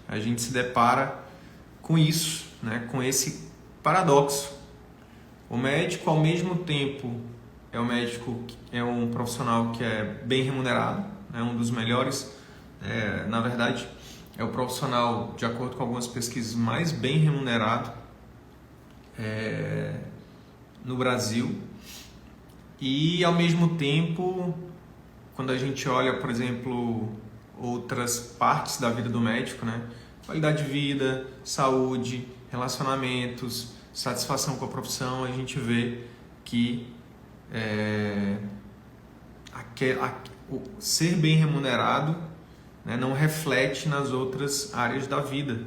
a gente se depara com isso, né? Com esse paradoxo. O médico, ao mesmo tempo, é um profissional que é bem remunerado, é um dos melhores, na verdade, é o profissional, de acordo com algumas pesquisas, mais bem remunerado no Brasil. E, ao mesmo tempo, quando a gente olha, por exemplo, outras partes da vida do médico, né? Qualidade de vida, saúde, relacionamentos, satisfação com a profissão, a gente vê que o ser bem remunerado, né, não reflete nas outras áreas da vida.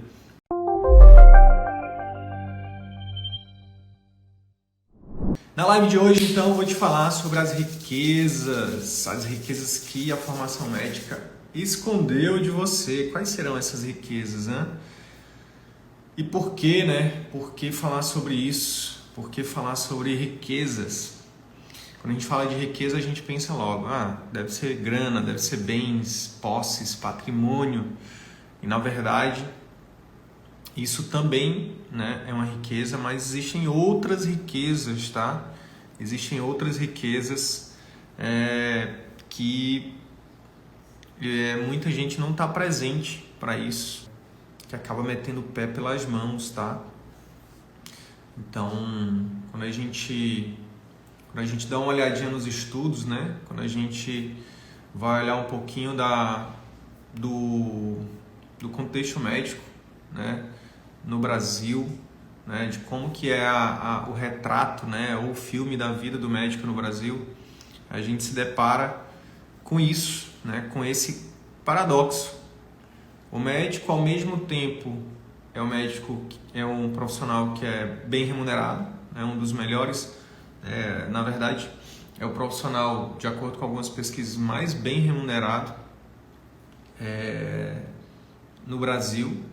Na live de hoje, então, eu vou te falar sobre as riquezas que a formação médica escondeu de você. Quais serão essas riquezas, né? E por que, né? Por que falar sobre isso? Por que falar sobre riquezas? Quando a gente fala de riqueza, a gente pensa logo, deve ser grana, deve ser bens, posses, patrimônio. E, na verdade, isso também, né, é uma riqueza, mas existem outras riquezas, tá? Existem outras riquezas que muita gente não está presente para isso, que acaba metendo o pé pelas mãos, tá? Então, quando a gente dá uma olhadinha nos estudos, né? Quando a gente vai olhar um pouquinho do contexto médico, né, no Brasil, né, de como que é o retrato, né, ou o filme da vida do médico no Brasil, a gente se depara com isso, né, com esse paradoxo. O médico, ao mesmo tempo, é um profissional que é bem remunerado, é um dos melhores, na verdade, é o profissional, de acordo com algumas pesquisas, mais bem remunerado no Brasil.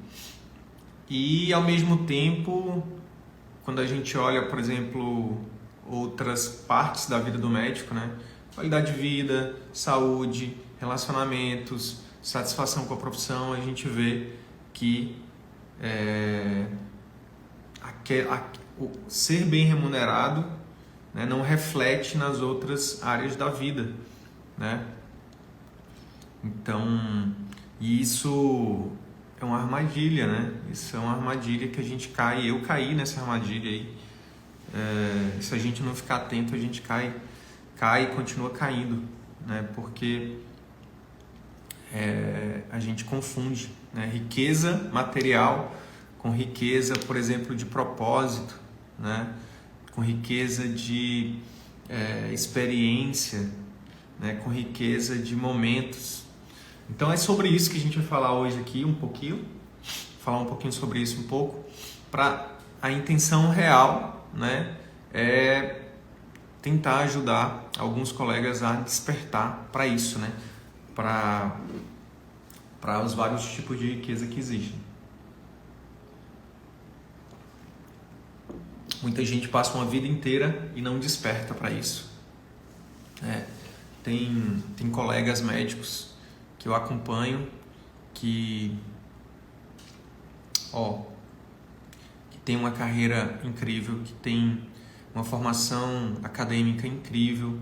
E, ao mesmo tempo, quando a gente olha, por exemplo, outras partes da vida do médico, né? Qualidade de vida, saúde, relacionamentos, satisfação com a profissão, a gente vê que o ser bem remunerado, né, não reflete nas outras áreas da vida, né? Então, isso é uma armadilha, né? Isso é uma armadilha que a gente cai. Eu caí nessa armadilha aí. Se a gente não ficar atento, a gente cai e continua caindo, né? Porque a gente confunde, né, riqueza material com riqueza, por exemplo, de propósito, né? Com riqueza de experiência, né? Com riqueza de momentos. Então é sobre isso que a gente vai falar hoje aqui falar um pouquinho sobre isso um pouco, para a intenção real, né, é tentar ajudar alguns colegas a despertar para isso, né, para os vários tipos de riqueza que existem. Muita gente passa uma vida inteira e não desperta para isso. Tem colegas médicos que eu acompanho que tem uma carreira incrível, que tem uma formação acadêmica incrível,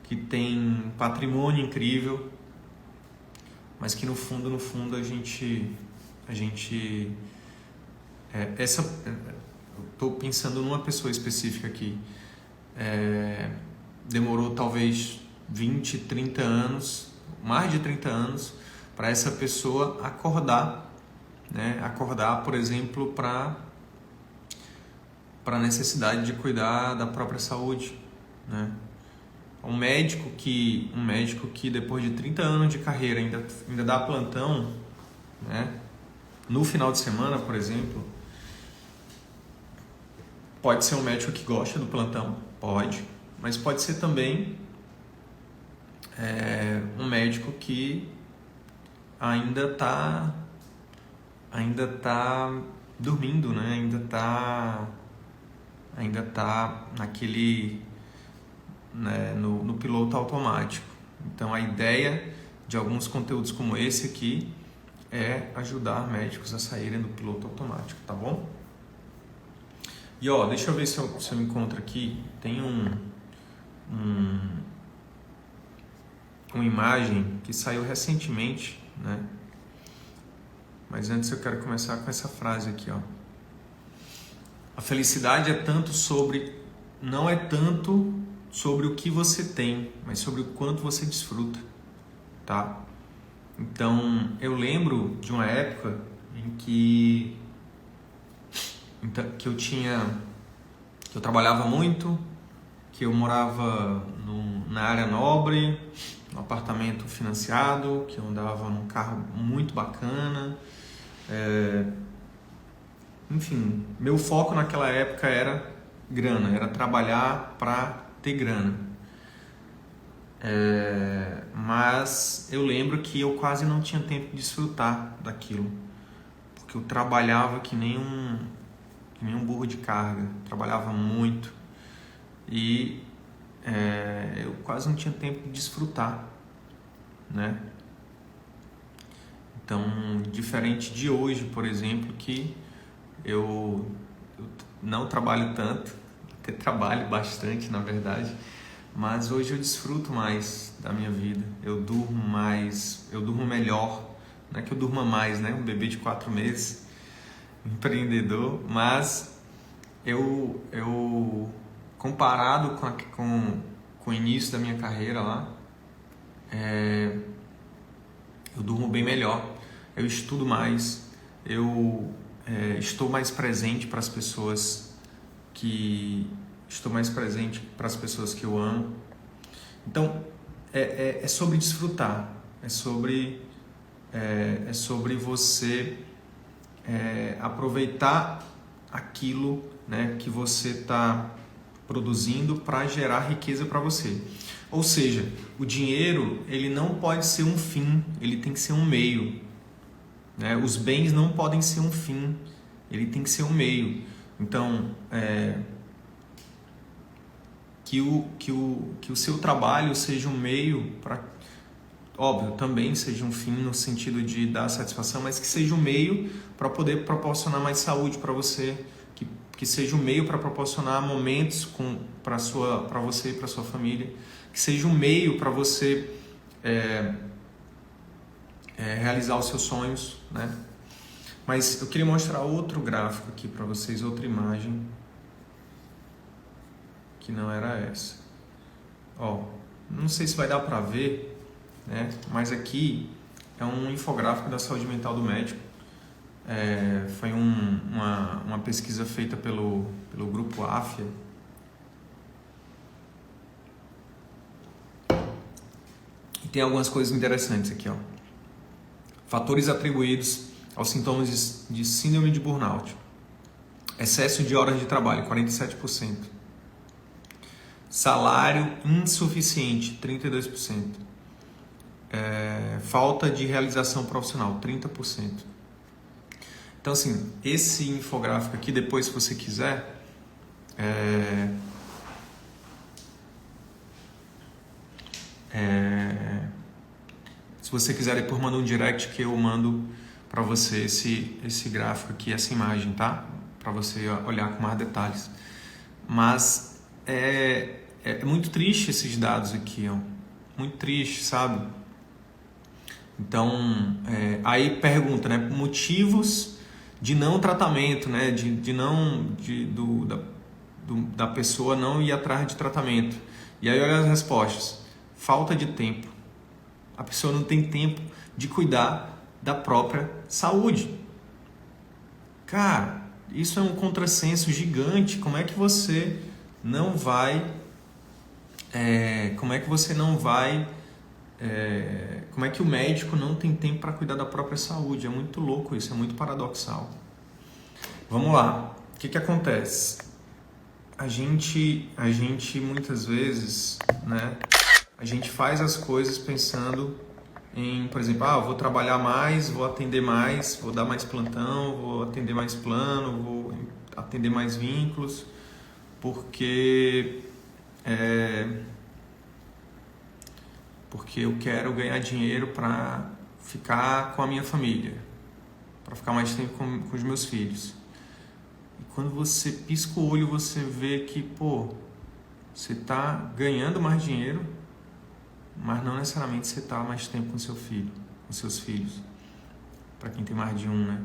que tem patrimônio incrível, mas que no fundo a gente estou pensando numa pessoa específica aqui, demorou talvez 20, 30 anos, mais de 30 anos, para essa pessoa acordar, né? Acordar, por exemplo, para a necessidade de cuidar da própria saúde, né? Um médico que depois de 30 anos de carreira ainda dá plantão, né? No final de semana, por exemplo, pode ser um médico que gosta do plantão, pode, mas pode ser também um médico que ainda está dormindo, né? Ainda está naquele, né, no piloto automático. Então a ideia de alguns conteúdos como esse aqui é ajudar médicos a saírem do piloto automático, tá bom? E deixa eu ver se eu encontro aqui, tem uma imagem que saiu recentemente, né? Mas antes eu quero começar com essa frase aqui, A felicidade não é tanto sobre o que você tem, mas sobre o quanto você desfruta, tá? Então, eu lembro de uma época em que eu trabalhava muito, que eu morava na área nobre, num apartamento financiado, que eu andava num carro muito bacana. Enfim, meu foco naquela época era grana, era trabalhar para ter grana. Mas eu lembro que eu quase não tinha tempo de desfrutar daquilo, porque eu trabalhava que nem um burro de carga, trabalhava muito e eu quase não tinha tempo de desfrutar, né? Então, diferente de hoje, por exemplo, que eu não trabalho tanto, até trabalho bastante, na verdade, mas hoje eu desfruto mais da minha vida, eu durmo mais, eu durmo melhor, não é que eu durma mais, né? Um bebê de 4 meses, empreendedor, mas eu comparado com o início da minha carreira lá, eu durmo bem melhor, eu estudo mais, eu estou mais presente para as pessoas que eu amo. Então é sobre desfrutar, é sobre você aproveitar aquilo, né, que você está produzindo para gerar riqueza para você. Ou seja, o dinheiro ele não pode ser um fim, ele tem que ser um meio, né? Os bens não podem ser um fim, ele tem que ser um meio. Então, que o seu trabalho seja um meio para, óbvio, também seja um fim no sentido de dar satisfação, mas que seja um meio para poder proporcionar mais saúde para você, que seja um meio para proporcionar momentos para você e para sua família, que seja um meio para você realizar os seus sonhos, né? Mas eu queria mostrar outro gráfico aqui para vocês, outra imagem que não era essa. Não sei se vai dar para ver, né? Mas aqui é um infográfico da saúde mental do médico. Foi uma pesquisa feita pelo grupo AFIA. E tem algumas coisas interessantes aqui, Fatores atribuídos aos sintomas de síndrome de burnout. Excesso de horas de trabalho, 47%. Salário insuficiente, 32%. Falta de realização profissional, 30%. Então, assim, esse infográfico aqui, depois, se você quiser, se você quiser, depois manda um direct que eu mando para você esse gráfico aqui, essa imagem, tá? Para você olhar com mais detalhes. Mas é muito triste esses dados aqui, muito triste, sabe? Então, aí pergunta, né? Motivos de não tratamento, né? Da pessoa não ir atrás de tratamento. E aí olha as respostas. Falta de tempo. A pessoa não tem tempo de cuidar da própria saúde. Cara, isso é um contrassenso gigante. Como é que você não vai... como é que o médico não tem tempo para cuidar da própria saúde? É muito louco isso, é muito paradoxal. Vamos lá. O que acontece? A gente muitas vezes, né? A gente faz as coisas pensando em, por exemplo, vou trabalhar mais, vou atender mais, vou dar mais plantão, vou atender mais plano, vou atender mais vínculos, porque eu quero ganhar dinheiro para ficar com a minha família, para ficar mais tempo com os meus filhos. E quando você pisca o olho, você vê que, você está ganhando mais dinheiro, mas não necessariamente você está mais tempo com seu filho, com seus filhos. Para quem tem mais de um, né?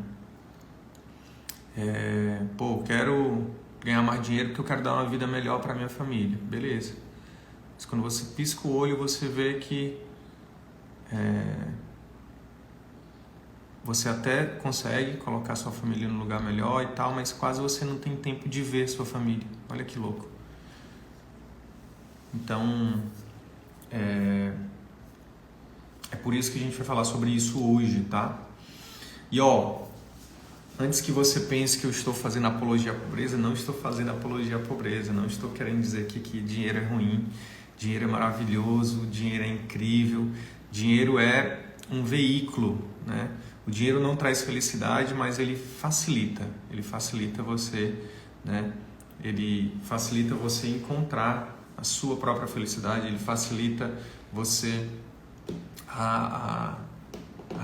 Quero ganhar mais dinheiro porque eu quero dar uma vida melhor para minha família. Beleza. Mas quando você pisca o olho, você vê que você até consegue colocar sua família no lugar melhor e tal, mas quase você não tem tempo de ver sua família. Olha que louco. Então, é por isso que a gente vai falar sobre isso hoje, tá? E antes que você pense que eu estou fazendo apologia à pobreza, não estou fazendo apologia à pobreza, não estou querendo dizer que dinheiro é ruim, dinheiro é maravilhoso, dinheiro é incrível, dinheiro é um veículo, né? O dinheiro não traz felicidade, mas ele facilita você, né? Ele facilita você encontrar a sua própria felicidade, ele facilita você a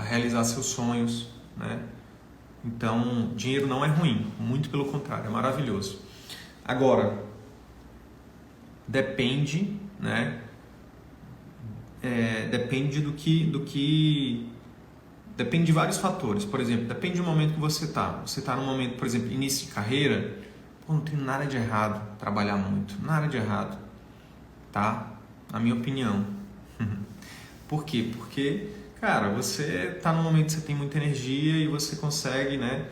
realizar seus sonhos, né? Então, dinheiro não é ruim, muito pelo contrário, é maravilhoso. Agora, depende, né? Depende do que depende de vários fatores. Por exemplo, depende do momento que você está. Você está num momento, por exemplo, início de carreira, não tem nada de errado trabalhar muito, nada de errado, tá? Na minha opinião. Por quê? Porque, cara, você está num momento que você tem muita energia e você consegue, né,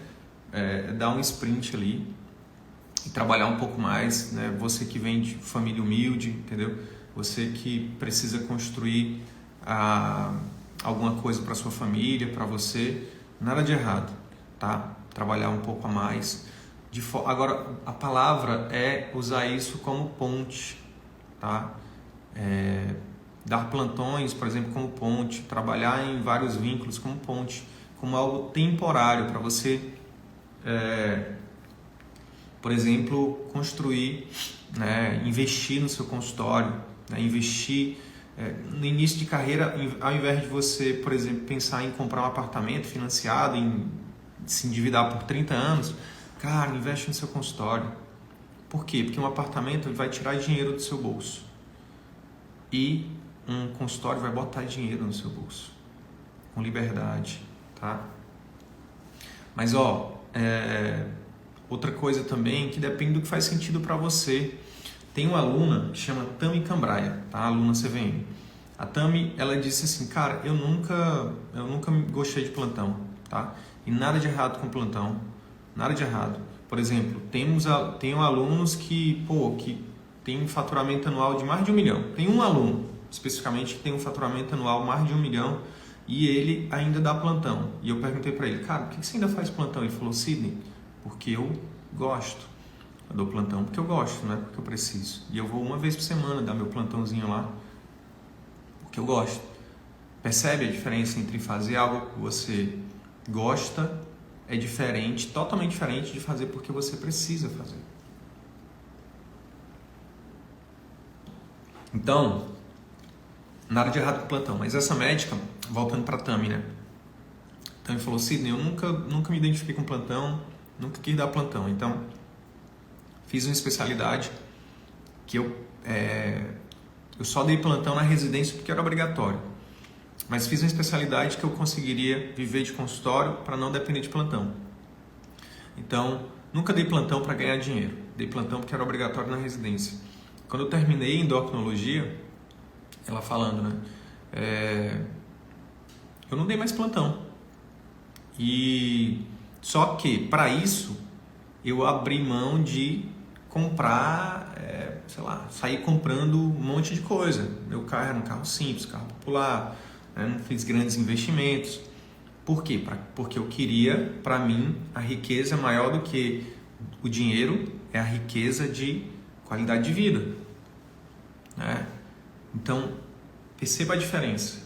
dar um sprint ali e trabalhar um pouco mais, né? Você que vem de família humilde, entendeu? Você que precisa construir alguma coisa para sua família, para você, nada de errado, tá? Trabalhar um pouco a mais. Agora, a palavra é usar isso como ponte, tá? Dar plantões, por exemplo, como ponte, trabalhar em vários vínculos como ponte, como algo temporário para você, por exemplo, construir, né, investir no seu consultório, né, investir no início de carreira, ao invés de você, por exemplo, pensar em comprar um apartamento financiado, em se endividar por 30 anos, cara, investe no seu consultório. Por quê? Porque um apartamento vai tirar dinheiro do seu bolso e um consultório vai botar dinheiro no seu bolso, com liberdade, tá? Mas, outra coisa também que depende do que faz sentido para você. Tem uma aluna que chama Tami Cambraia, tá? Aluna CVM. A Tami, ela disse assim, cara, eu nunca gostei de plantão, tá? E nada de errado com plantão, nada de errado. Por exemplo, tenho alunos que tem um faturamento anual de mais de 1 milhão. Tem um aluno, especificamente, que tem um faturamento anual mais de 1 milhão e ele ainda dá plantão. E eu perguntei para ele, cara, por que você ainda faz plantão? Ele falou, Sidney, porque eu gosto. Eu dou plantão porque eu gosto, não é porque eu preciso. E eu vou uma vez por semana dar meu plantãozinho lá, porque eu gosto. Percebe a diferença entre fazer algo que você gosta é diferente, totalmente diferente de fazer porque você precisa fazer. Então, nada de errado com plantão. Mas essa médica, voltando para a Tami, né? Tami falou, Sidney, eu nunca me identifiquei com plantão, nunca quis dar plantão. Então, fiz uma especialidade que eu só dei plantão na residência porque era obrigatório. Mas fiz uma especialidade que eu conseguiria viver de consultório para não depender de plantão. Então, nunca dei plantão para ganhar dinheiro. Dei plantão porque era obrigatório na residência. Quando eu terminei endocrinologia, ela falando, né? Eu não dei mais plantão. E só que, para isso, eu abri mão de comprar, sair comprando um monte de coisa. Meu carro era um carro simples, carro popular, né? Não fiz grandes investimentos. Por quê? Porque eu queria, para mim, a riqueza maior do que o dinheiro é a riqueza de qualidade de vida, né? Então, perceba a diferença.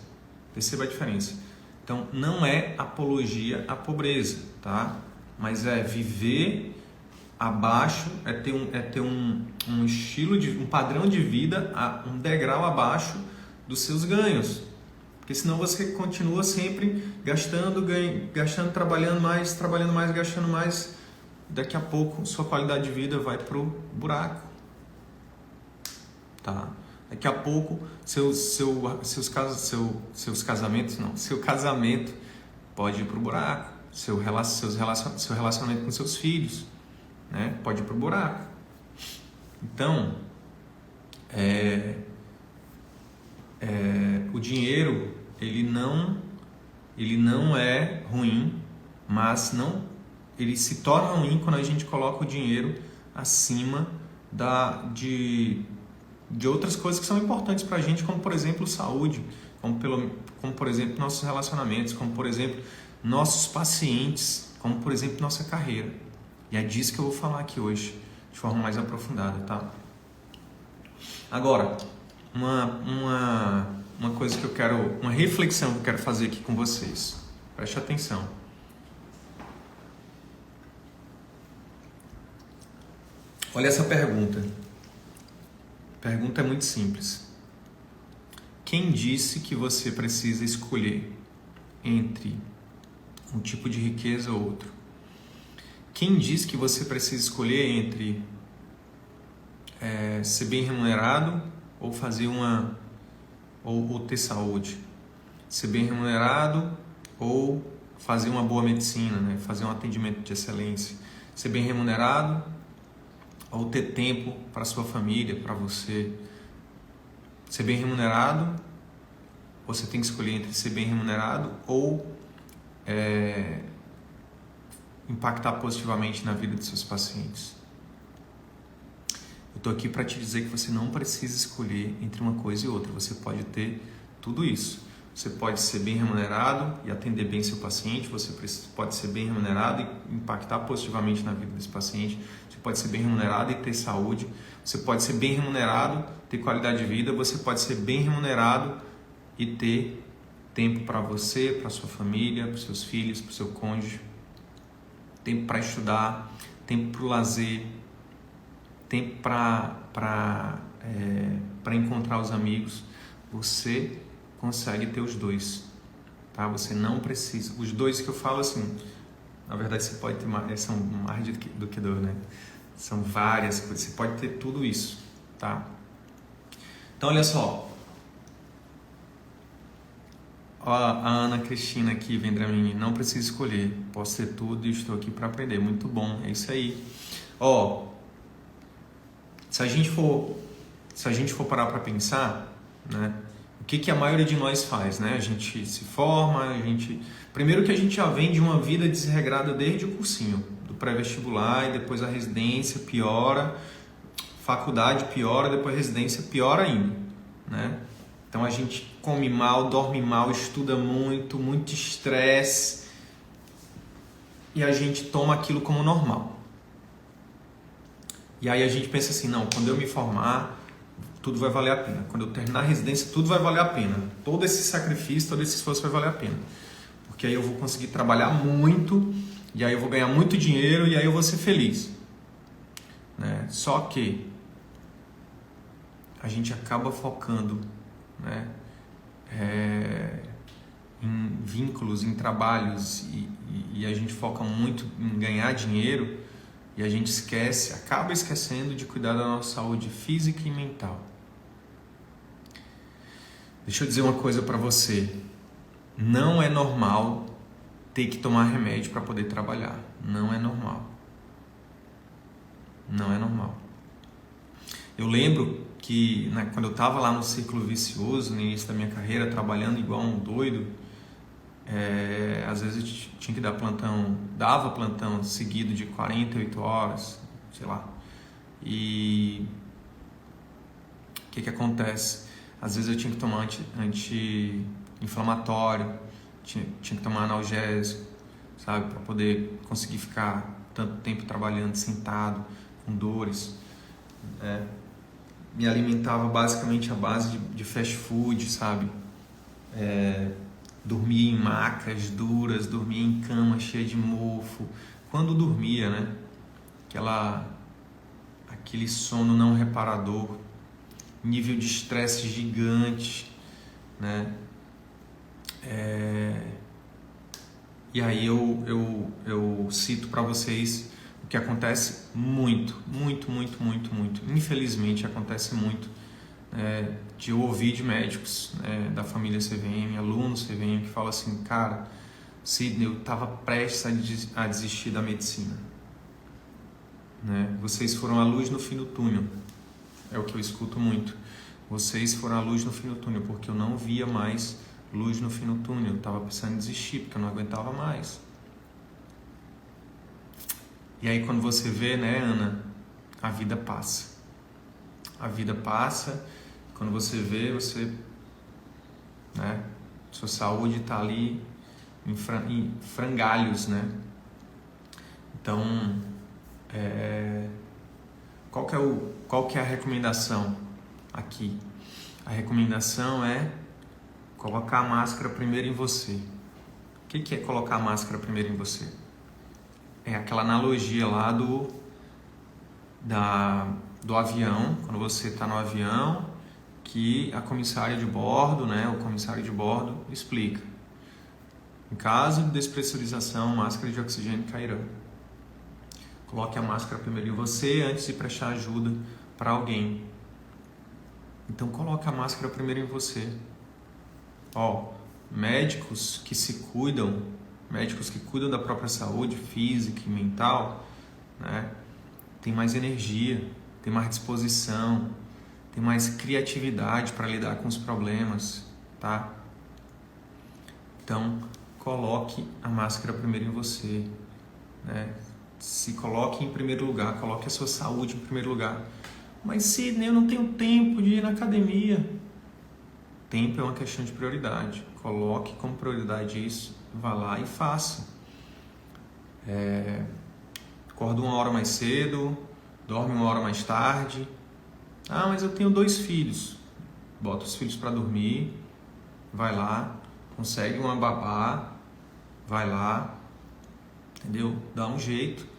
Então, não é apologia à pobreza, tá? Mas é viver abaixo, ter um estilo um padrão de vida, um degrau abaixo dos seus ganhos. Porque senão você continua sempre gastando, gastando, trabalhando mais, gastando mais. Daqui a pouco sua qualidade de vida vai pro buraco. Tá? Daqui a pouco seu casamento pode ir pro buraco. Seu relacionamento com seus filhos, né? Pode ir pro buraco. Então, o dinheiro ele não é ruim, mas ele se torna ruim quando a gente coloca o dinheiro acima de outras coisas que são importantes para a gente, como por exemplo saúde, como por exemplo nossos relacionamentos, como por exemplo nossos pacientes, como por exemplo nossa carreira. E é disso que eu vou falar aqui hoje, de forma mais aprofundada, tá? Agora, uma coisa que uma reflexão que eu quero fazer aqui com vocês. Preste atenção. Olha essa pergunta. A pergunta é muito simples. Quem disse que você precisa escolher entre um tipo de riqueza ou outro? Quem diz que você precisa escolher entre ser bem remunerado ou fazer ou ter saúde? Ser bem remunerado ou fazer uma boa medicina, né? Fazer um atendimento de excelência? Ser bem remunerado ou ter tempo para sua família, para você? Ser bem remunerado, você tem que escolher entre ser bem remunerado ou impactar positivamente na vida de seus pacientes. Eu estou aqui para te dizer que você não precisa escolher entre uma coisa e outra. Você pode ter tudo isso. Você pode ser bem remunerado e atender bem seu paciente. Você pode ser bem remunerado e impactar positivamente na vida desse paciente. Você pode ser bem remunerado e ter saúde. Você pode ser bem remunerado, ter qualidade de vida. Você pode ser bem remunerado e ter tempo para você, para sua família, para seus filhos, para o seu cônjuge. Tempo para estudar, tempo para o lazer, tempo para encontrar os amigos. Você consegue ter os dois, tá? Você não precisa. Os dois que eu falo assim, na verdade você pode ter mais, são mais do que dois, né? São várias coisas. Você pode ter tudo isso, tá? Então olha só. Ó, a Ana Cristina aqui, Vendramini, não preciso escolher, posso ter tudo e estou aqui para aprender. Muito bom, é isso aí. Ó, se a gente for parar para pensar, né, o que a maioria de nós faz, né? A gente se forma, primeiro que a gente já vem de uma vida desregrada desde o cursinho, do pré-vestibular, e depois a residência piora, faculdade piora, depois a residência piora ainda, né? Então a gente come mal, dorme mal, estuda muito estresse, e a gente toma aquilo como normal. E aí a gente pensa assim, não, quando eu me formar, tudo vai valer a pena. Quando eu terminar a residência, tudo vai valer a pena. Todo esse sacrifício, todo esse esforço vai valer a pena. Porque aí eu vou conseguir trabalhar muito, e aí eu vou ganhar muito dinheiro, e aí eu vou ser feliz. Né? Só que a gente acaba focando, né, em vínculos, em trabalhos, e a gente foca muito em ganhar dinheiro, e a gente acaba esquecendo de cuidar da nossa saúde física e mental. Deixa eu dizer uma coisa para você. Não é normal ter que tomar remédio para poder trabalhar. Não é normal. Não é normal. Eu lembro que quando eu estava lá no círculo vicioso, no início da minha carreira, trabalhando igual um doido, às vezes eu tinha que dar plantão, dava plantão seguido de 48 horas, sei lá. E o que acontece? Às vezes eu tinha que tomar anti-inflamatório, tinha que tomar analgésico, sabe, para poder conseguir ficar tanto tempo trabalhando sentado, com dores. Me alimentava basicamente à base de fast food, sabe? Dormia em macas duras, dormia em cama cheia de mofo. Quando dormia, né? Aquele sono não reparador, nível de estresse gigante, né? E aí eu cito para vocês o que acontece muito, infelizmente acontece muito, de eu ouvir de médicos, da família CVM, alunos CVM, que falam assim, cara, Sidney, eu estava prestes a desistir da medicina. Vocês foram a luz no fim do túnel, é o que eu escuto muito. Vocês foram a luz no fim do túnel, porque eu não via mais luz no fim do túnel, eu estava pensando em desistir, porque eu não aguentava mais. E aí quando você vê, Ana, a vida passa. A vida passa, quando você vê, sua saúde está ali em frangalhos, Então, qual que é a recomendação aqui? A recomendação é colocar a máscara primeiro em você. O que é colocar a máscara primeiro em você? É aquela analogia lá do avião, quando você está no avião, que a comissária de bordo, o comissário de bordo explica. Em caso de despressurização, máscara de oxigênio cairão. Coloque a máscara primeiro em você antes de prestar ajuda para alguém. Então coloque a máscara primeiro em você. Médicos que se cuidam, médicos que cuidam da própria saúde física e mental, tem mais energia, tem mais disposição, tem mais criatividade para lidar com os problemas, tá? Então, coloque a máscara primeiro em você, Se coloque em primeiro lugar, coloque a sua saúde em primeiro lugar. Mas Sidney, eu não tenho tempo de ir na academia. Tempo é uma questão de prioridade. Coloque como prioridade isso, vá lá e faça. Acorda 1 hora mais cedo, dorme 1 hora mais tarde. Ah, mas eu tenho 2 filhos. Bota os filhos para dormir, vai lá, consegue uma babá, vai lá, entendeu? Dá um jeito,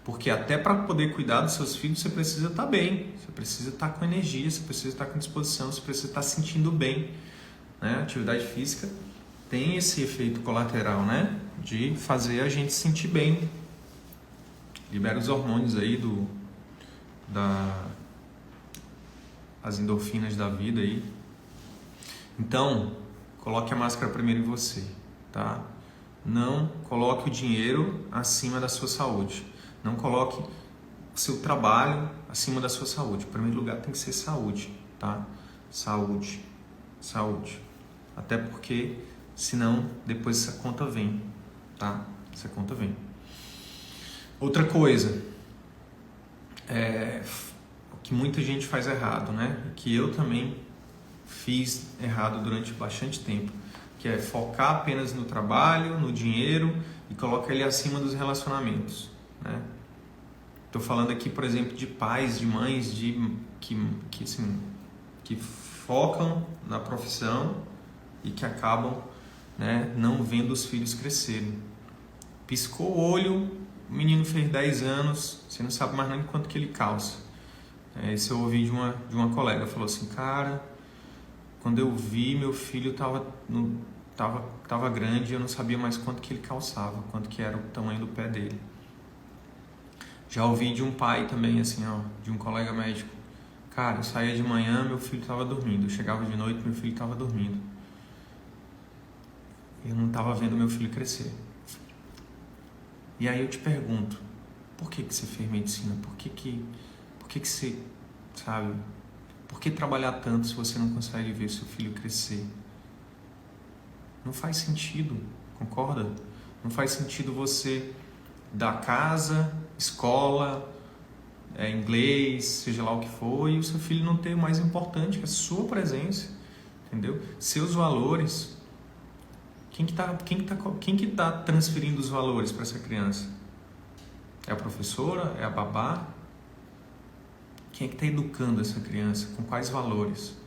porque até para poder cuidar dos seus filhos você precisa estar bem, você precisa estar com energia, você precisa estar com disposição, você precisa estar se sentindo bem, A atividade física tem esse efeito colateral, de fazer a gente se sentir bem, libera os hormônios aí as endorfinas da vida aí. Então, coloque a máscara primeiro em você, tá? Não coloque o dinheiro acima da sua saúde. Não coloque o seu trabalho acima da sua saúde. Em primeiro lugar tem que ser saúde, tá? Saúde. Até porque, senão, depois essa conta vem, tá? Essa conta vem. Outra coisa, o que muita gente faz errado, que eu também fiz errado durante bastante tempo, que é focar apenas no trabalho, no dinheiro e colocar ele acima dos relacionamentos, Estou falando aqui, por exemplo, de pais, de mães que focam na profissão e que acabam não vendo os filhos crescerem. Piscou o olho, o menino fez 10 anos, você não sabe mais nem quanto que ele calça. Isso eu ouvi de uma colega, falou assim, cara, quando eu vi, meu filho tava grande, eu não sabia mais quanto que ele calçava, quanto que era o tamanho do pé dele. Já ouvi de um pai também, assim, de um colega médico, cara, eu saía de manhã, meu filho estava dormindo, eu chegava de noite, meu filho estava dormindo. Eu não estava vendo meu filho crescer. E aí eu te pergunto, por que você fez medicina? Por que você, sabe? Por que trabalhar tanto se você não consegue ver seu filho crescer? Não faz sentido, concorda? Não faz sentido você dar casa, escola, inglês, seja lá o que for, e o seu filho não ter o mais importante, que é a sua presença, entendeu? Seus valores. Quem que tá transferindo os valores para essa criança? É a professora? É a babá? Quem é que está educando essa criança? Com quais valores?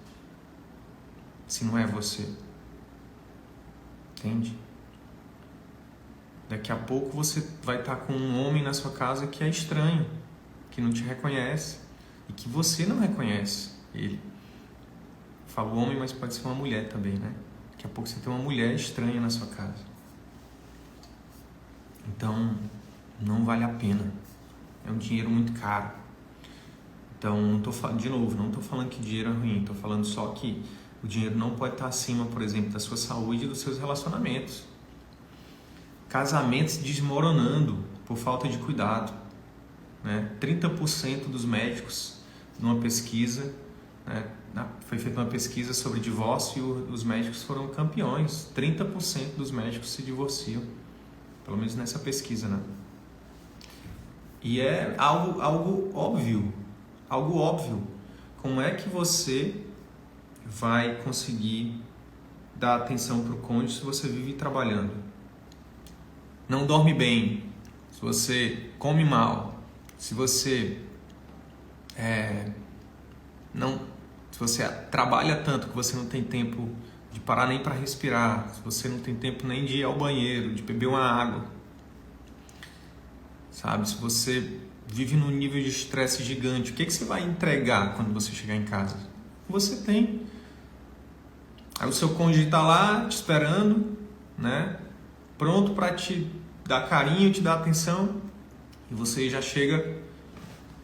Se não é você. Entende? Daqui a pouco você vai estar com um homem na sua casa que é estranho, que não te reconhece e que você não reconhece ele. Falo homem, mas pode ser uma mulher também, Daqui a pouco você tem uma mulher estranha na sua casa. Então, não vale a pena. É um dinheiro muito caro. Então, não estou falando que dinheiro é ruim. Estou falando só que o dinheiro não pode estar acima, por exemplo, da sua saúde e dos seus relacionamentos. Casamentos desmoronando por falta de cuidado. Né? 30% dos médicos, numa pesquisa, né? Foi feita uma pesquisa sobre divórcio e os médicos foram campeões. 30% dos médicos se divorciam, pelo menos nessa pesquisa, né? E é algo óbvio, Como é que você vai conseguir dar atenção para o cônjuge se você vive trabalhando? Não dorme bem, se você come mal, se você se você trabalha tanto que você não tem tempo de parar nem para respirar, se você não tem tempo nem de ir ao banheiro, de beber uma água, sabe? Se você vive num nível de estresse gigante, o que você vai entregar quando você chegar em casa? Você tem. Aí o seu cônjuge está lá te esperando, né? Pronto para te dar carinho, te dar atenção, e você já chega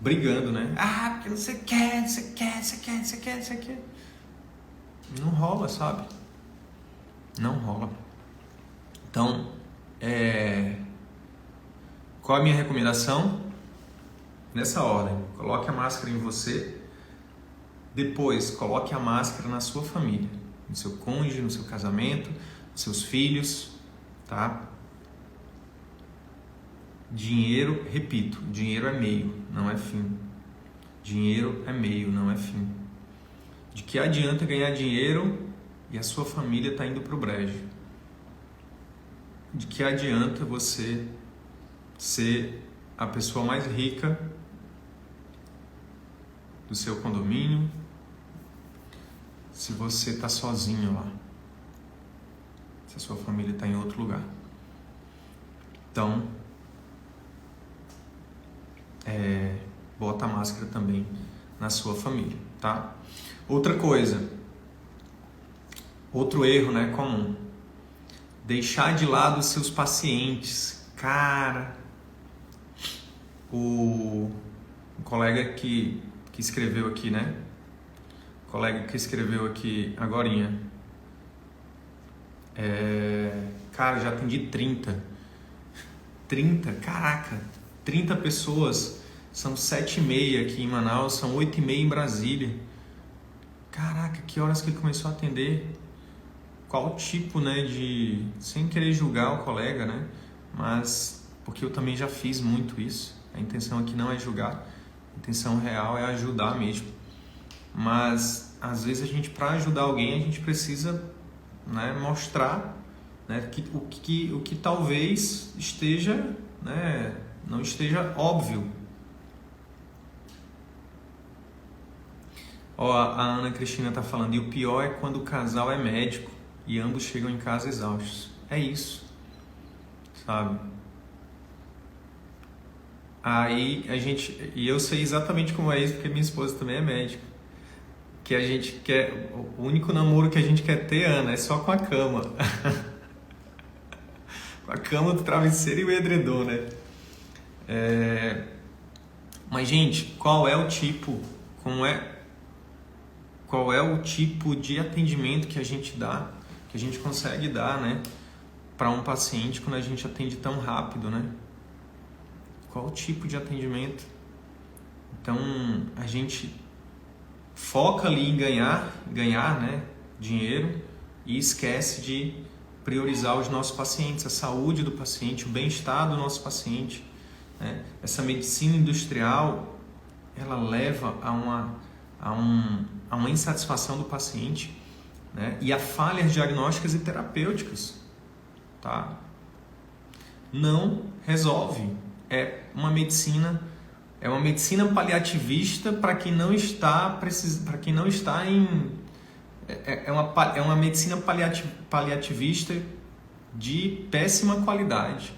brigando, né? Ah, porque você quer. Não rola, sabe? Não rola. Então, qual é a minha recomendação? Nessa ordem, coloque a máscara em você, depois coloque a máscara na sua família, no seu cônjuge, no seu casamento, nos seus filhos, tá? Dinheiro, repito, dinheiro é meio, não é fim. Dinheiro é meio, não é fim. De que adianta ganhar dinheiro e a sua família está indo para o brejo? De que adianta você ser a pessoa mais rica do seu condomínio se você está sozinho lá? Se a sua família está em outro lugar. Então, bota a máscara também na sua família, tá? Outra coisa, outro erro, né, comum, deixar de lado os seus pacientes. Cara, o colega que escreveu aqui, né? O colega que escreveu aqui agorinha. Cara, já atendi 30, caraca, 30 pessoas. São 7h30 aqui em Manaus, são 8h30 em Brasília. Caraca, que horas que ele começou a atender? Qual tipo, né, de... Sem querer julgar o colega, né? Mas, porque eu também já fiz muito isso. A intenção aqui não é julgar. A intenção real é ajudar mesmo. Mas, às vezes, para ajudar alguém, a gente precisa, né, mostrar, né, o que talvez esteja, né, não esteja óbvio. Ó, a Ana Cristina está falando, e o pior é quando o casal é médico e ambos chegam em casa exaustos. É isso, sabe? Aí a gente, e eu sei exatamente como é isso, porque minha esposa também é médica, que a gente quer, o único namoro que a gente quer ter, Ana, é só com a cama. Com a cama do travesseiro e o edredom, né? Mas, gente, qual é o tipo de atendimento que a gente dá, que a gente consegue dar, né, para um paciente quando a gente atende tão rápido, né? Qual o tipo de atendimento? Então, a gente foca ali em ganhar, né, dinheiro e esquece de priorizar os nossos pacientes, a saúde do paciente, o bem-estar do nosso paciente, né? Essa medicina industrial, ela leva a uma insatisfação do paciente, né? E a falhas diagnósticas e terapêuticas, tá? Não resolve. É uma medicina paliativista para quem não está em... É uma medicina paliativista de péssima qualidade,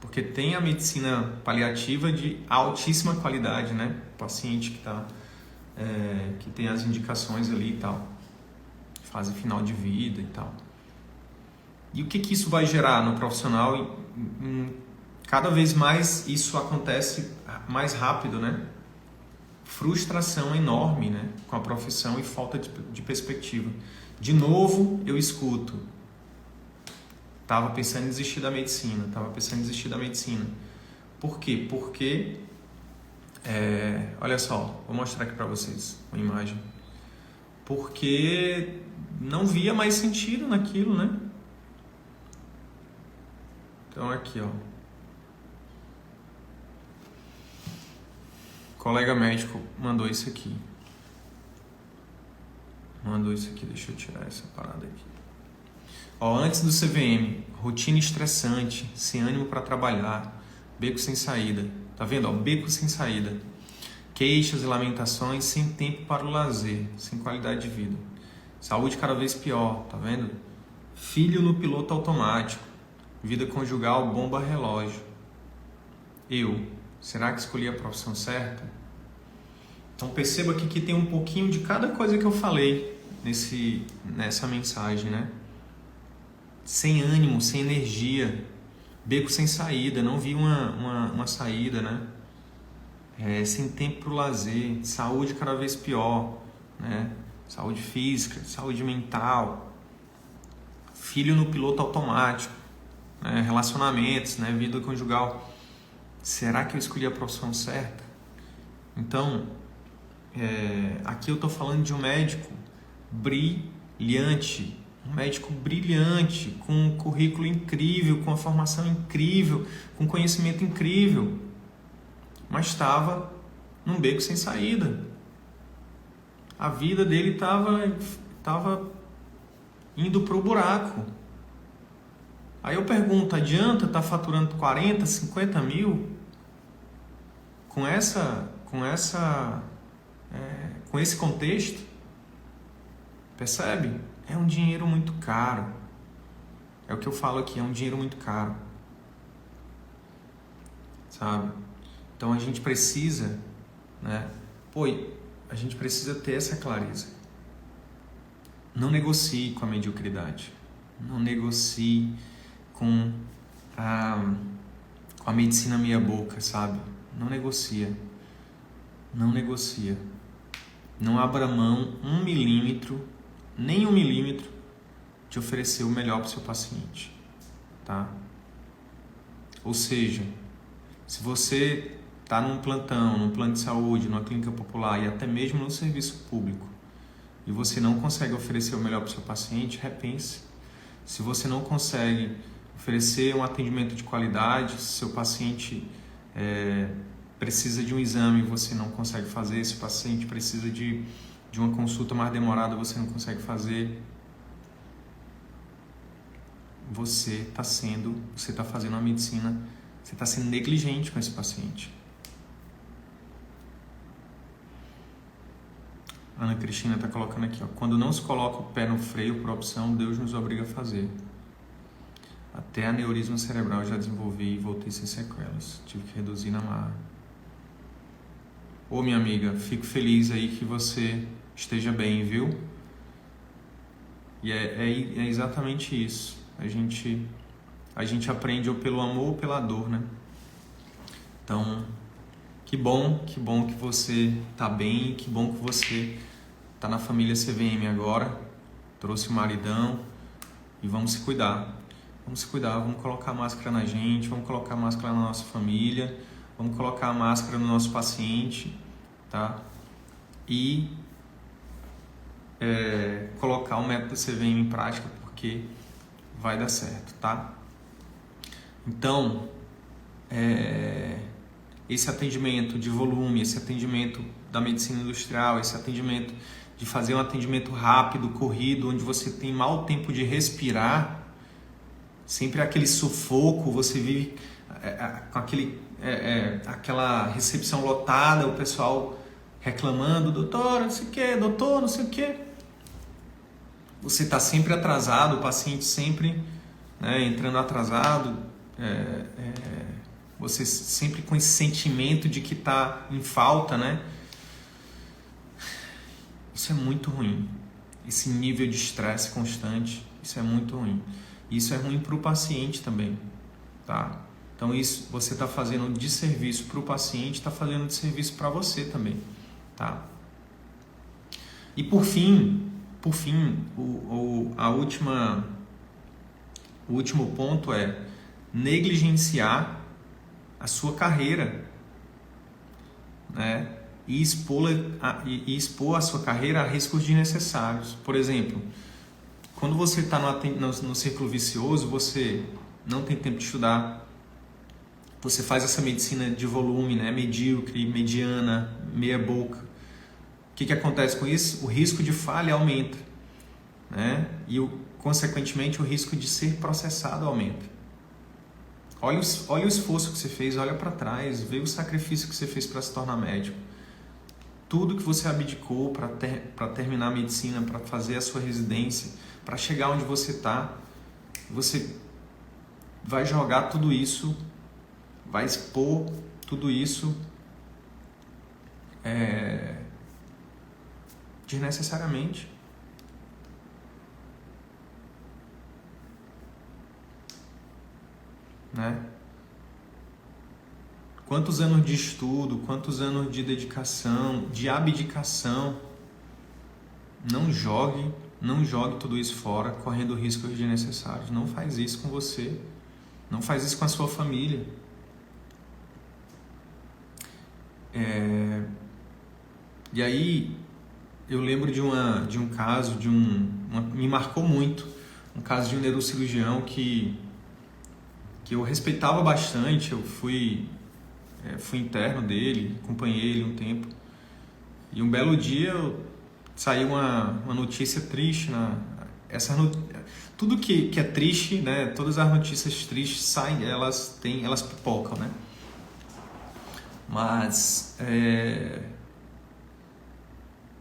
porque tem a medicina paliativa de altíssima qualidade, né? O paciente que tem as indicações ali e tal. fase final de vida e tal. E o que isso vai gerar no profissional? Cada vez mais isso acontece mais rápido, né? Frustração enorme, né? Com a profissão e falta de perspectiva. De novo, eu escuto. Tava pensando em desistir da medicina. Por quê? Porque, olha só, vou mostrar aqui para vocês uma imagem. Porque não via mais sentido naquilo, né? Então aqui, ó. O colega médico mandou isso aqui. Deixa eu tirar essa parada aqui. Ó, antes do CVM, rotina estressante, sem ânimo para trabalhar, beco sem saída. Tá vendo? Ó, beco sem saída. Queixas e lamentações, sem tempo para o lazer, sem qualidade de vida. Saúde cada vez pior, tá vendo? Filho no piloto automático. Vida conjugal, bomba relógio. Será que escolhi a profissão certa? Então perceba aqui que tem um pouquinho de cada coisa que eu falei nessa mensagem, né? Sem ânimo, sem energia, beco sem saída, não vi uma saída, né? Sem tempo para o lazer, saúde cada vez pior, né? Saúde física, saúde mental, filho no piloto automático, né? Relacionamentos, né? Vida conjugal. Será que eu escolhi a profissão certa? Então, aqui eu estou falando de um médico brilhante, com um currículo incrível, com uma formação incrível, com conhecimento incrível, mas estava num beco sem saída. A vida dele estava indo para o buraco. Aí eu pergunto, adianta estar faturando 40, 50 mil com esse contexto? Percebe? É um dinheiro muito caro. É o que eu falo aqui, é um dinheiro muito caro. Sabe? Então a gente precisa, né? A gente precisa ter essa clareza. Não negocie com a mediocridade. Não negocie com a medicina meia boca, sabe? Não negocia. Não abra mão nem um milímetro de oferecer o melhor para o seu paciente, tá? Ou seja, se você está num plantão, num plano de saúde, numa clínica popular e até mesmo no serviço público e você não consegue oferecer o melhor para o seu paciente, repense. Se você não consegue oferecer um atendimento de qualidade, se seu paciente precisa de um exame e você não consegue fazer, se o paciente precisa de uma consulta mais demorada, você não consegue fazer, você está fazendo a medicina, você está sendo negligente com esse paciente. Ana Cristina está colocando aqui, ó, quando não se coloca o pé no freio por opção, Deus nos obriga a fazer. Até aneurisma cerebral já desenvolvi e voltei sem sequelas. Tive que reduzir na marra. Minha amiga, fico feliz aí que você esteja bem, viu? E é exatamente isso. A gente aprende ou pelo amor ou pela dor, né? Então, que bom que você tá bem, que bom que você tá na família CVM agora, trouxe o maridão e vamos se cuidar. Vamos colocar máscara na gente, vamos colocar máscara na nossa família, vamos colocar a máscara no nosso paciente, tá? E colocar o método CVM em prática, porque vai dar certo, tá? Então, esse atendimento de volume, esse atendimento da medicina industrial, esse atendimento de fazer um atendimento rápido, corrido, onde você tem mau tempo de respirar, sempre aquele sufoco, você vive com aquela recepção lotada, o pessoal reclamando, doutor, não sei o quê, doutor, não sei o quê. Você está sempre atrasado, o paciente sempre entrando atrasado, você sempre com esse sentimento de que está em falta, né? Isso é muito ruim. esse nível de estresse constante, isso é muito ruim. Isso é ruim para o paciente também, tá? Então isso você está fazendo de serviço para o paciente, está fazendo de serviço para você também, tá? E por fim, o último ponto é negligenciar a sua carreira, né? E expor a sua carreira a riscos desnecessários. Por exemplo, quando você está no círculo vicioso, você não tem tempo de estudar, você faz essa medicina de volume, né? Medíocre, mediana, meia boca. O que acontece com isso? O risco de falha aumenta, né? E, consequentemente, o risco de ser processado aumenta. Olha o esforço que você fez, olha para trás, vê o sacrifício que você fez para se tornar médico. Tudo que você abdicou para terminar a medicina, para fazer a sua residência, para chegar onde você está, você vai jogar tudo isso, vai expor tudo isso desnecessariamente. Né? Quantos anos de estudo, quantos anos de dedicação, de abdicação. Não jogue tudo isso fora, correndo riscos desnecessários. Não faz isso com você. Não faz isso com a sua família. E aí, eu lembro de um caso, me marcou muito, um caso de um neurocirurgião que eu respeitava bastante. Eu fui interno dele, acompanhei ele um tempo. E um belo dia saiu uma notícia triste. Tudo que é triste, né? Todas as notícias tristes saem, elas pipocam, né? Mas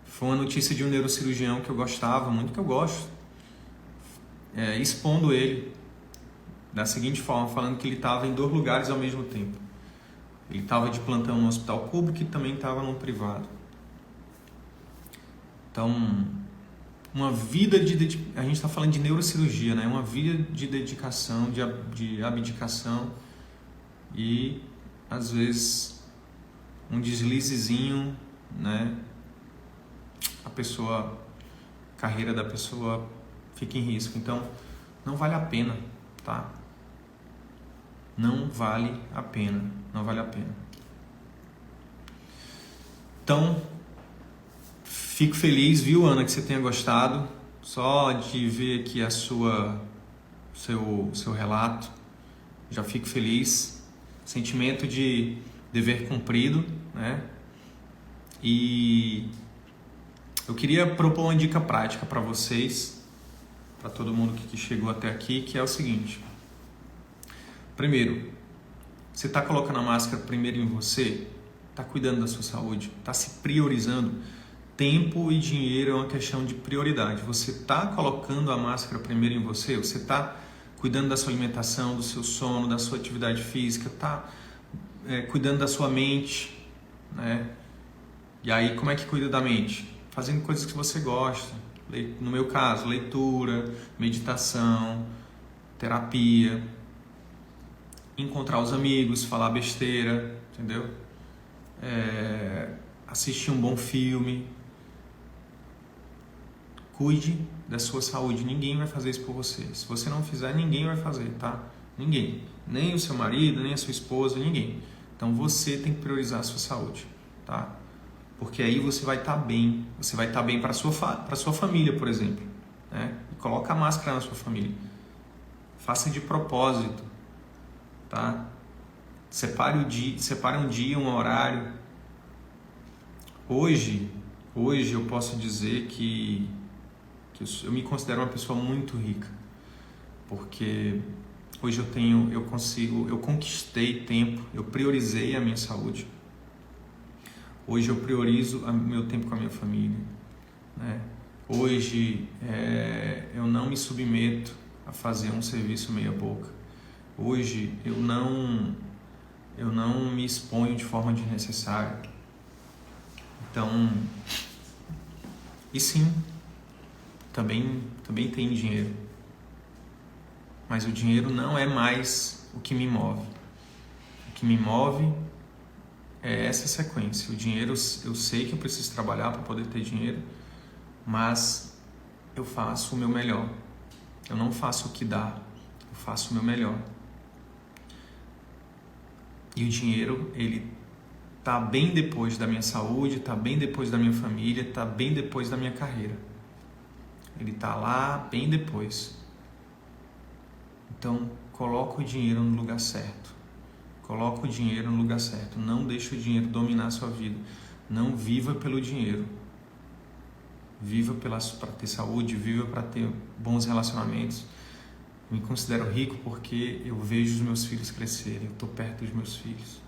foi uma notícia de um neurocirurgião que eu gostava muito, que eu gosto, expondo ele da seguinte forma, falando que ele estava em 2 lugares ao mesmo tempo. Ele estava de plantão no hospital público e também estava no privado. Então, uma vida a gente está falando de neurocirurgia, né? Uma vida de dedicação, de abdicação e, às vezes, um deslizezinho, né? A carreira da pessoa fica em risco. Então, não vale a pena, tá? Não vale a pena. Então, fico feliz, viu, Ana, que você tenha gostado. Só de ver aqui seu relato, já fico feliz. Sentimento de dever cumprido, né? E eu queria propor uma dica prática para vocês, para todo mundo que chegou até aqui, que é o seguinte. Primeiro, você está colocando a máscara primeiro em você? Está cuidando da sua saúde? Está se priorizando? Tempo e dinheiro é uma questão de prioridade. Você está colocando a máscara primeiro em você? Você está cuidando da sua alimentação, do seu sono, da sua atividade física? Está cuidando da sua mente, né? E aí, como é que cuida da mente? Fazendo coisas que você gosta. No meu caso, leitura, meditação, terapia, encontrar os amigos, falar besteira, entendeu? Assistir um bom filme. Cuide da sua saúde. Ninguém vai fazer isso por você. Se você não fizer, ninguém vai fazer, tá? Ninguém. Nem o seu marido, nem a sua esposa, ninguém. Então você tem que priorizar a sua saúde, tá? Porque aí você vai estar bem. Você vai estar bem para a sua família, por exemplo, né? E coloca a máscara na sua família. Faça de propósito, tá? Separe um dia, um horário. Hoje eu posso dizer que eu me considero uma pessoa muito rica, porque hoje eu conquistei tempo, eu priorizei a minha saúde. Hoje eu priorizo o meu tempo com a minha família, né? Hoje eu não me submeto a fazer um serviço meia boca. Hoje eu não me exponho de forma desnecessária. Então, e sim, também tem dinheiro. Mas o dinheiro não é mais o que me move. O que me move é essa sequência. O dinheiro, eu sei que eu preciso trabalhar para poder ter dinheiro, mas eu faço o meu melhor. Eu não faço o que dá, eu faço o meu melhor. E o dinheiro, ele tá bem depois da minha saúde, tá bem depois da minha família, tá bem depois da minha carreira. Ele tá lá bem depois. Então, coloca o dinheiro no lugar certo. Coloca o dinheiro no lugar certo. Não deixe o dinheiro dominar a sua vida. Não viva pelo dinheiro. Viva para ter saúde, viva para ter bons relacionamentos. Eu me considero rico porque eu vejo os meus filhos crescerem. Eu estou perto dos meus filhos.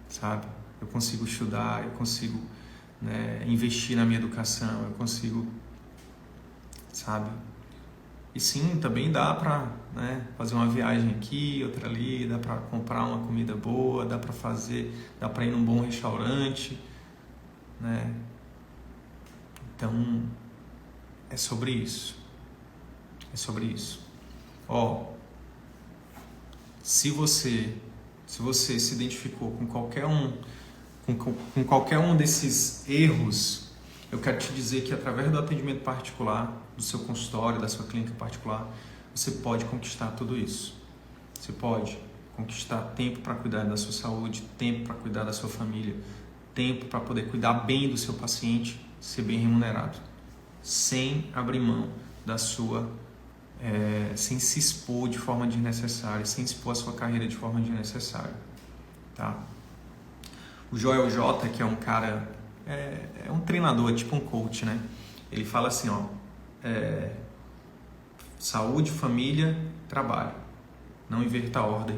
Sabe? Eu consigo estudar, eu consigo, né, investir na minha educação, eu consigo, sabe? E sim, também dá para, né, fazer uma viagem aqui, outra ali, dá para comprar uma comida boa, dá para ir num bom restaurante, né? Então, é sobre isso. É sobre isso. Se você se identificou com qualquer um desses erros, eu quero te dizer que através do atendimento particular, do seu consultório, da sua clínica particular, você pode conquistar tudo isso. Você pode conquistar tempo para cuidar da sua saúde, tempo para cuidar da sua família, tempo para poder cuidar bem do seu paciente, ser bem remunerado, sem abrir mão da sua, sem se expor de forma desnecessária, sem expor a sua carreira de forma desnecessária, tá? O Joel J, que é um cara, é um treinador, tipo um coach, né? Ele fala assim, saúde, família, trabalho. Não inverta a ordem.